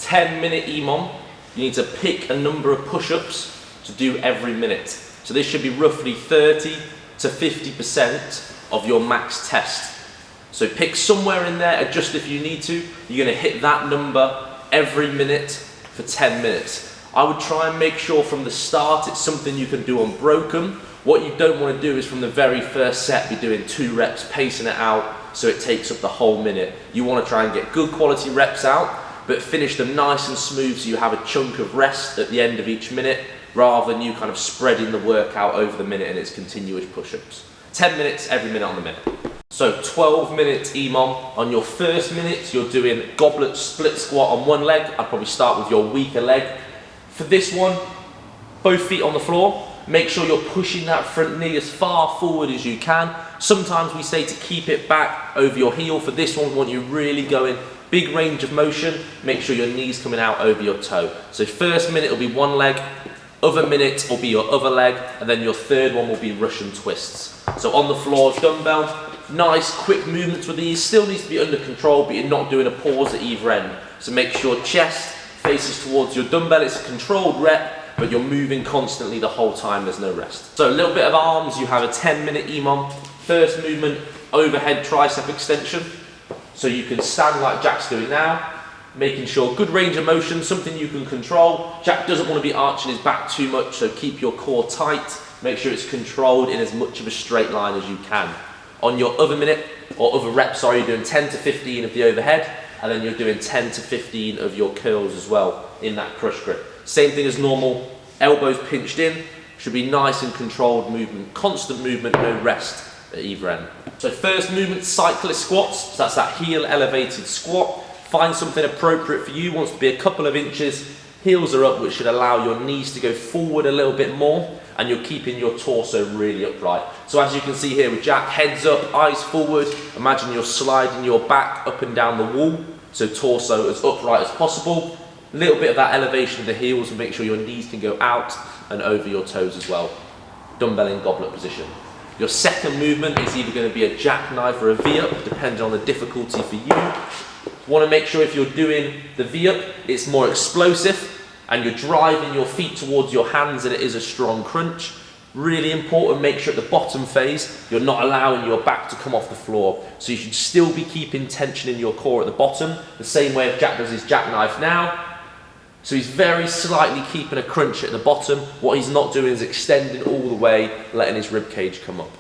10-minute EMOM, you need to pick a number of push-ups to do every minute. So this should be roughly 30 to 50% of your max test. So pick somewhere in there, adjust if you need to. You're going to hit that number every minute for 10 minutes. I would try and make sure from the start it's something you can do unbroken. What you don't want to do is from the very first set be doing 2 reps, pacing it out so it takes up the whole minute. You want to try and get good quality reps out, but finish them nice and smooth so you have a chunk of rest at the end of each minute, rather than you kind of spreading the workout over the minute and it's continuous push-ups. 10 minutes every minute on the minute. So 12-minute EMOM. On your first minute, you're doing goblet split squat on one leg. I'd probably start with your weaker leg. For this one, both feet on the floor. Make sure you're pushing that front knee as far forward as you can. Sometimes we say to keep it back over your heel. For this one, we want you really going big range of motion. Make sure your knee's coming out over your toe. So first minute will be one leg, other minute will be your other leg, and then your third one will be Russian twists. So on the floor, dumbbell, nice quick movements with these. Still needs to be under control, but you're not doing a pause at either end. So make sure chest faces towards your dumbbell. It's a controlled rep, but you're moving constantly the whole time, there's no rest. So a little bit of arms, you have a 10-minute EMOM. First movement, overhead tricep extension. So you can stand like Jack's doing now, making sure good range of motion, something you can control. Jack doesn't want to be arching his back too much, so keep your core tight. Make sure it's controlled in as much of a straight line as you can. On your other minute, or other reps, sorry, you're doing 10 to 15 of the overhead, and then you're doing 10 to 15 of your curls as well in that crush grip. Same thing as normal, elbows pinched in, should be nice and controlled movement, constant movement, no rest at either end. So first movement, cyclist squats, so that's that heel elevated squat. Find something appropriate for you, wants to be a couple of inches, heels are up, which should allow your knees to go forward a little bit more, and you're keeping your torso really upright. So as you can see here with Jack, heads up, eyes forward, imagine you're sliding your back up and down the wall, so torso as upright as possible. A little bit of that elevation of the heels, and make sure your knees can go out and over your toes as well. Dumbbell in goblet position. Your second movement is either going to be a jackknife or a V-up, depending on the difficulty for you. You want to make sure if you're doing the V-up, it's more explosive, and you're driving your feet towards your hands and it is a strong crunch. Really important, make sure at the bottom phase, you're not allowing your back to come off the floor. So you should still be keeping tension in your core at the bottom, the same way if Jack does his jackknife now. So he's very slightly keeping a crunch at the bottom. What he's not doing is extending all the way, letting his rib cage come up.